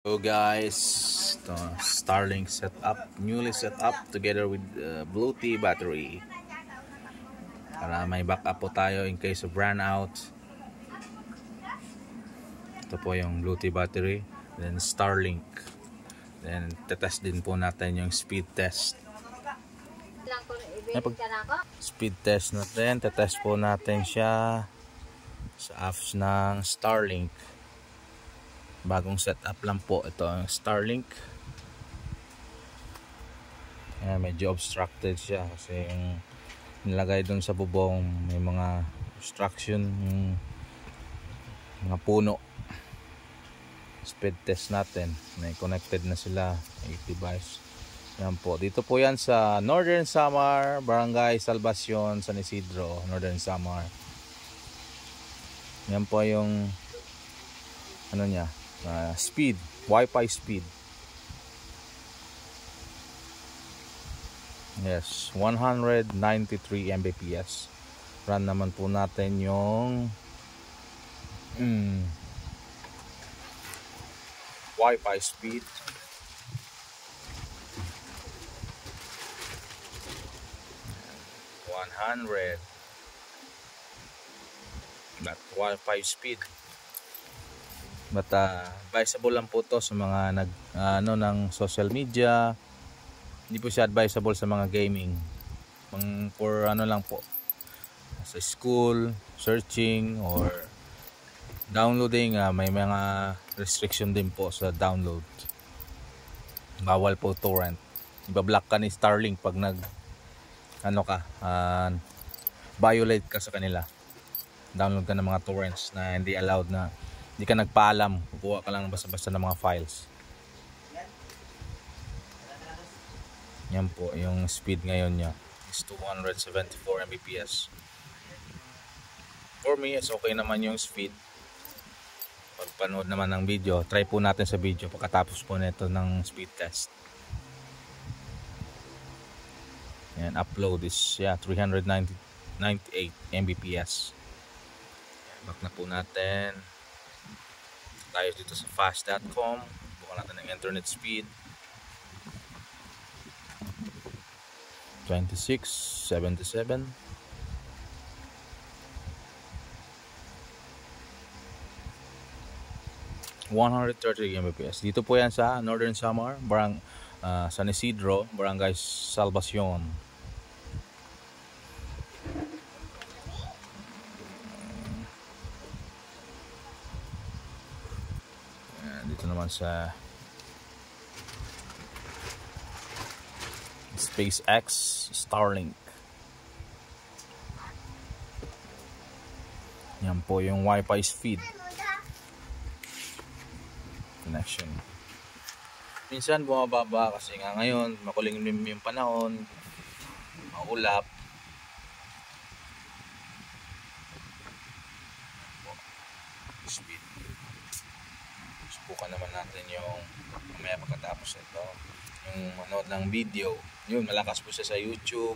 So guys, ito, Starlink setup, newly set up together with Bluetooth battery para may backup po tayo in case of brownout. Ito po yung Bluetooth battery, then Starlink, then tetest din po natin yung speed test. Speed test natin, tetest po natin siya sa apps ng Starlink. Bagong setup lang po ito ang Starlink. Ayan, medyo obstructed siya kasi yung nilagay dun sa bubong may mga obstruction, yung mga puno. Speed test natin, may connected na sila 8 device. Yan po, dito po yan sa Northern Samar, Barangay Salvacion, San Isidro, Northern Samar. Yan po yung ano niya, speed, Wi-Fi speed. Yes, 193 Mbps. Run naman po natin yung Wi-Fi speed. That Wi-Fi speed. But advisable lang po to sa mga ng social media. Hindi po siya advisable sa mga gaming. For lang po, sa school, searching or downloading, may mga restriction din po sa download. Bawal po torrent. Ibablock ka ni Starlink pag violate ka sa kanila. Download ka ng mga torrents na hindi allowed, na hindi ka nagpaalam, kukuha ka lang basta-basta ng mga files. Yan po yung speed ngayon niya, is 274 Mbps. For me, is okay naman yung speed. Pagpanood naman ng video, try po natin sa video pagkatapos po nito ng speed test. Yan, upload is 398 Mbps. Yan, back na po natin tayo dito sa fast.com. Bukan natin ng internet speed 2677. Mbps. Dito po yan sa Northern Samar, San Isidro, Barangay Salvacion. Dito naman sa SpaceX Starlink. Yan po yung Wi-Fi speed connection. Minsan bumababa kasi nga ngayon makulimlim yung panahon, maulap. Speed. Subukan naman natin yung mamaya pagkatapos ito, yung manood ng video. Yun, malakas po siya sa YouTube.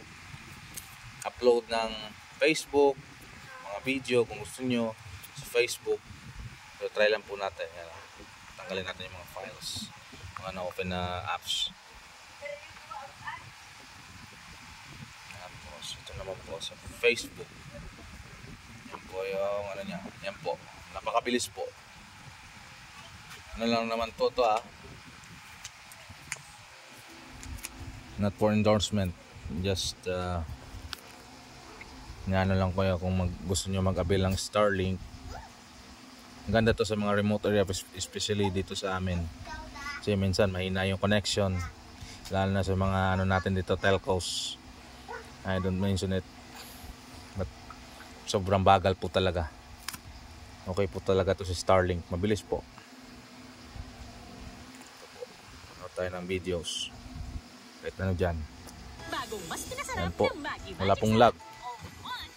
Upload ng Facebook, mga video kung gusto nyo sa Facebook. So try lang po natin. Yan, tanggalin natin yung mga files, mga na-open na apps. Tapos ito naman po sa Facebook. Yan po yung ano niya. Yan po, napakabilis po. Ano lang naman po to not for endorsement, just ano lang ko kung gusto nyo mag-avail ng Starlink. Ang ganda to sa mga remote area, especially dito sa amin kasi minsan mahina yung connection, lalo na sa mga natin dito, telcos. I don't mention it, but sobrang bagal po talaga. Okay po talaga to si Starlink, mabilis po. Ano tayo ng videos kahit ano dyan. Yan po, wala pong lag,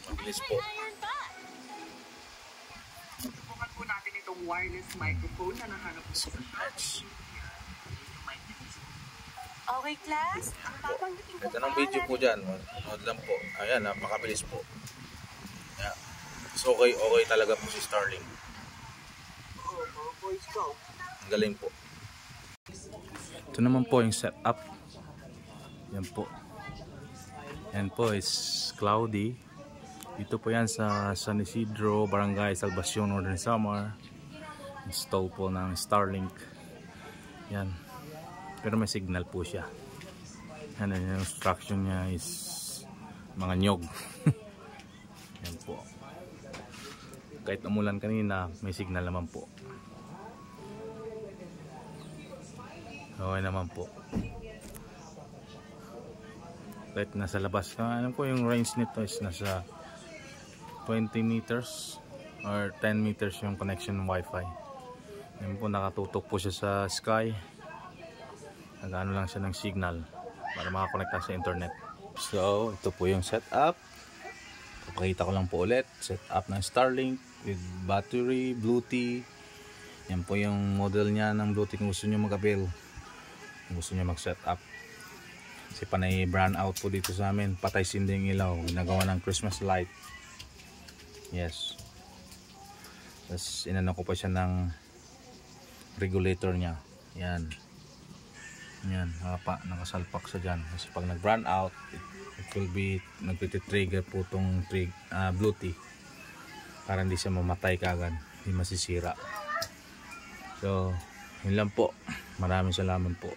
mabilis po. Subukan po natin itong wireless microphone na nahanap po sa okay, class. Ito ng video po dyan, manood lang po. Ayan, napakabilis po. Yeah. So okay talaga po si Starlink. Ang galing po. Ito naman po yung setup. Yan po. Yan po is cloudy. Dito po yan sa San Isidro, Barangay Salvacion, Northern Samar. Install po ng Starlink. Yan. Pero may signal po siya. Yan, yung instruction niya is mga nyog. Yan po. Kahit umulan kanina, may signal naman po. Okay naman po. Kahit nasa labas ka, alam ko yung range nito is nasa 20 meters or 10 meters yung connection ng wifi. Yan po, nakatutok po siya sa sky. Nag-ano lang siya ng signal para makakonekta sa internet. So ito po yung setup. Pakita ko lang po ulit. Setup ng Starlink with battery, Bluetooth. Yan po yung model niya ng Bluetooth kung gusto nyo mag-avail, kung gusto nyo mag-setup. Kasi panay brown out po dito sa amin. Patay sinding ilaw. Ginagawa ng Christmas light. Yes. Tapos inano ko pa siya ng regulator niya. Yan. Yan. Nakasalpak sa dyan. Kasi pag nag-brown out, it will be nagtitrigger po itong Bluetooth. Para hindi siya mamatay kagad. Hindi masisira. So, yun lang po. Maraming salamat po.